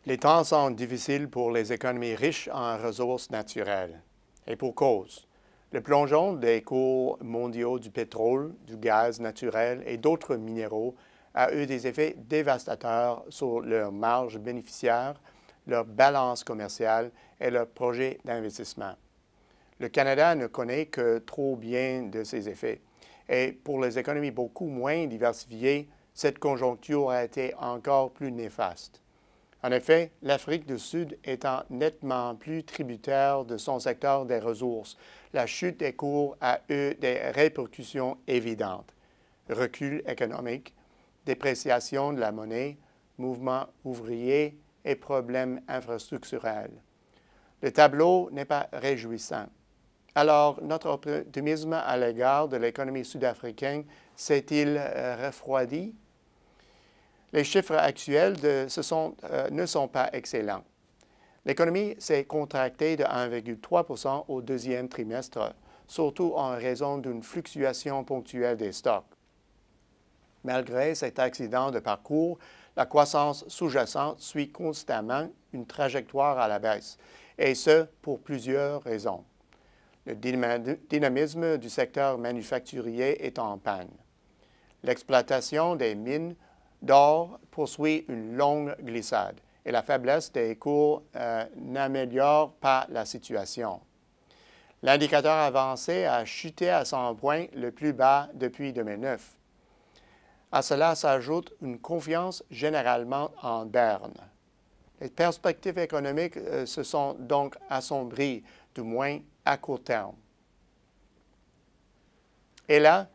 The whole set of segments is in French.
Les temps sont difficiles pour les économies riches en ressources naturelles. Et pour cause. Le plongeon des cours mondiaux du pétrole, du gaz naturel et d'autres minéraux a eu des effets dévastateurs sur leurs marges bénéficiaires, leur balance commerciale et leurs projets d'investissement. Le Canada ne connaît que trop bien de ces effets. Et pour les économies beaucoup moins diversifiées, cette conjoncture a été encore plus néfaste. En effet, l'Afrique du Sud étant nettement plus tributaire de son secteur des ressources, la chute des cours a eu des répercussions évidentes. Recul économique, dépréciation de la monnaie, mouvements ouvriers et problèmes infrastructurels. Le tableau n'est pas réjouissant. Alors, notre optimisme à l'égard de l'économie sud-africaine s'est-il refroidi? Les chiffres actuels ne sont pas excellents. L'économie s'est contractée de 1,3 % au deuxième trimestre, surtout en raison d'une fluctuation ponctuelle des stocks. Malgré cet accident de parcours, la croissance sous-jacente suit constamment une trajectoire à la baisse, et ce pour plusieurs raisons. Le dynamisme du secteur manufacturier est en panne. L'exploitation des mines d'or poursuit une longue glissade et la faiblesse des cours n'améliore pas la situation. L'indicateur avancé a chuté à son point le plus bas depuis 2009. À cela s'ajoute une confiance généralement en berne. Les perspectives économiques se sont donc assombries, du moins à court terme. Et là,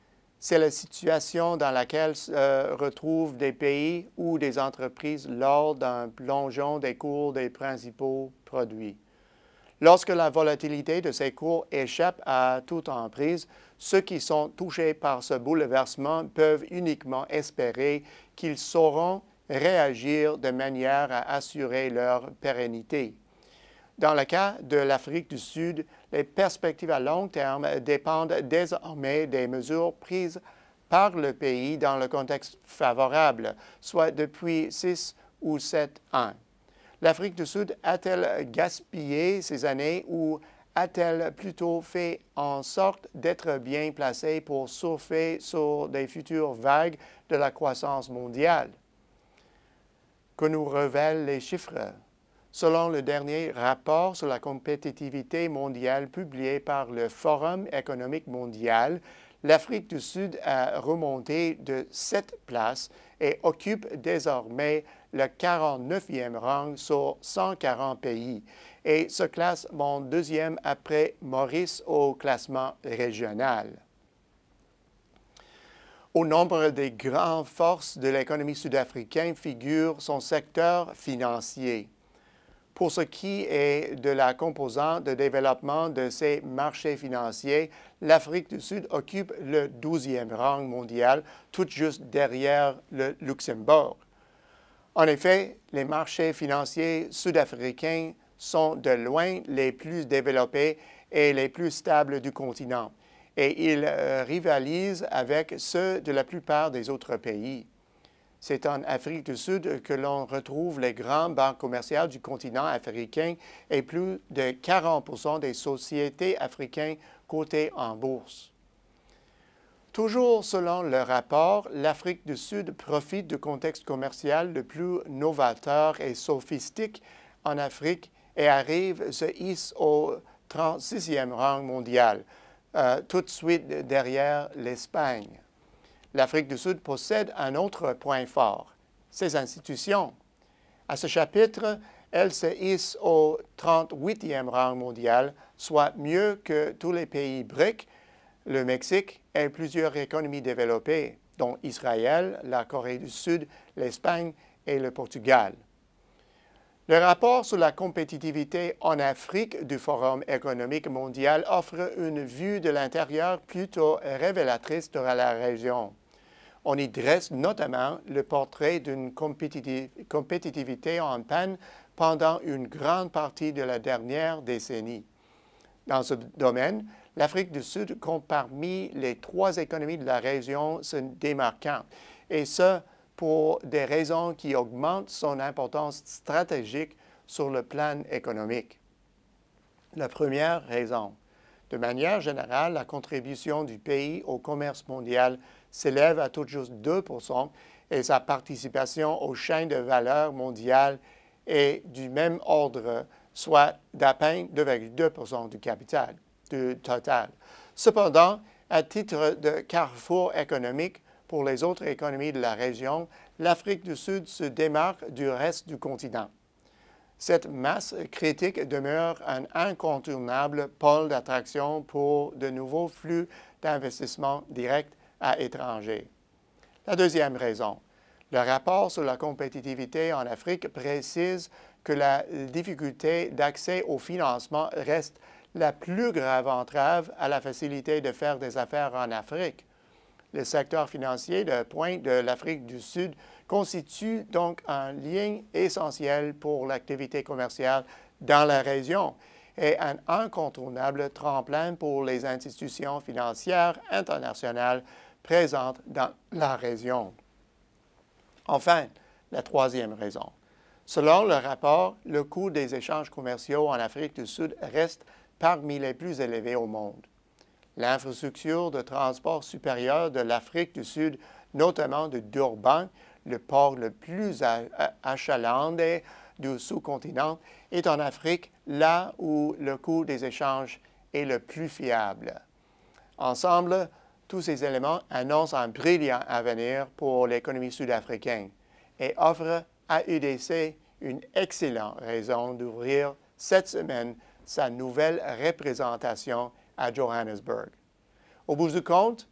c'est la situation dans laquelle se retrouvent des pays ou des entreprises lors d'un plongeon des cours des principaux produits. Lorsque la volatilité de ces cours échappe à toute emprise, ceux qui sont touchés par ce bouleversement peuvent uniquement espérer qu'ils sauront réagir de manière à assurer leur pérennité. Dans le cas de l'Afrique du Sud, les perspectives à long terme dépendent désormais des mesures prises par le pays dans le contexte favorable, soit depuis 6 ou 7 ans. L'Afrique du Sud a-t-elle gaspillé ces années ou a-t-elle plutôt fait en sorte d'être bien placée pour surfer sur des futures vagues de la croissance mondiale? Que nous révèlent les chiffres? Selon le dernier rapport sur la compétitivité mondiale publié par le Forum économique mondial, l'Afrique du Sud a remonté de 7 places et occupe désormais le 49e rang sur 140 pays et se classe mon deuxième après Maurice au classement régional. Au nombre des grandes forces de l'économie sud-africaine figure son secteur financier. Pour ce qui est de la composante de développement de ces marchés financiers, l'Afrique du Sud occupe le 12e rang mondial, tout juste derrière le Luxembourg. En effet, les marchés financiers sud-africains sont de loin les plus développés et les plus stables du continent, et ils rivalisent avec ceux de la plupart des autres pays. C'est en Afrique du Sud que l'on retrouve les grandes banques commerciales du continent africain et plus de 40 % des sociétés africaines cotées en bourse. Toujours selon le rapport, l'Afrique du Sud profite du contexte commercial le plus novateur et sophistique en Afrique et se hisse au 36e rang mondial, tout de suite derrière l'Espagne. L'Afrique du Sud possède un autre point fort, ses institutions. À ce chapitre, elle se hisse au 38e rang mondial, soit mieux que tous les pays BRIC, le Mexique et plusieurs économies développées, dont Israël, la Corée du Sud, l'Espagne et le Portugal. Le rapport sur la compétitivité en Afrique du Forum économique mondial offre une vue de l'intérieur plutôt révélatrice de la région. On y dresse notamment le portrait d'une compétitivité en panne pendant une grande partie de la dernière décennie. Dans ce domaine, l'Afrique du Sud compte parmi les 3 économies de la région se démarquant, et ce, pour des raisons qui augmentent son importance stratégique sur le plan économique. La première raison. De manière générale, la contribution du pays au commerce mondial s'élève à tout juste 2 et sa participation aux chaînes de valeur mondiales est du même ordre, soit d'à peine 2,2 du capital, du total. Cependant, à titre de carrefour économique pour les autres économies de la région, l'Afrique du Sud se démarque du reste du continent. Cette masse critique demeure un incontournable pôle d'attraction pour de nouveaux flux d'investissement directs à l'étranger. La deuxième raison. Le rapport sur la compétitivité en Afrique précise que la difficulté d'accès au financement reste la plus grave entrave à la facilité de faire des affaires en Afrique. Le secteur financier de pointe de l'Afrique du Sud constitue donc un lien essentiel pour l'activité commerciale dans la région et un incontournable tremplin pour les institutions financières internationales présentes dans la région. Enfin, la troisième raison. Selon le rapport, le coût des échanges commerciaux en Afrique du Sud reste parmi les plus élevés au monde. L'infrastructure de transport supérieure de l'Afrique du Sud, notamment de Durban, le port le plus achalandé du sous-continent, est en Afrique, là où le coût des échanges est le plus fiable. Ensemble, tous ces éléments annoncent un brillant avenir pour l'économie sud-africaine et offrent à UDC une excellente raison d'ouvrir cette semaine sa nouvelle représentation à Johannesburg. Au bout du compte,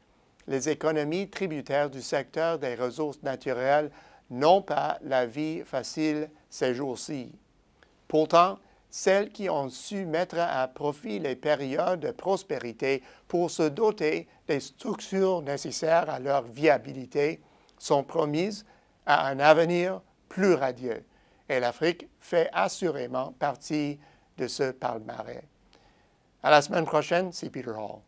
les économies tributaires du secteur des ressources naturelles n'ont pas la vie facile ces jours-ci. Pourtant, celles qui ont su mettre à profit les périodes de prospérité pour se doter des structures nécessaires à leur viabilité sont promises à un avenir plus radieux. Et l'Afrique fait assurément partie de ce palmarès. À la semaine prochaine, c'est Peter Hall.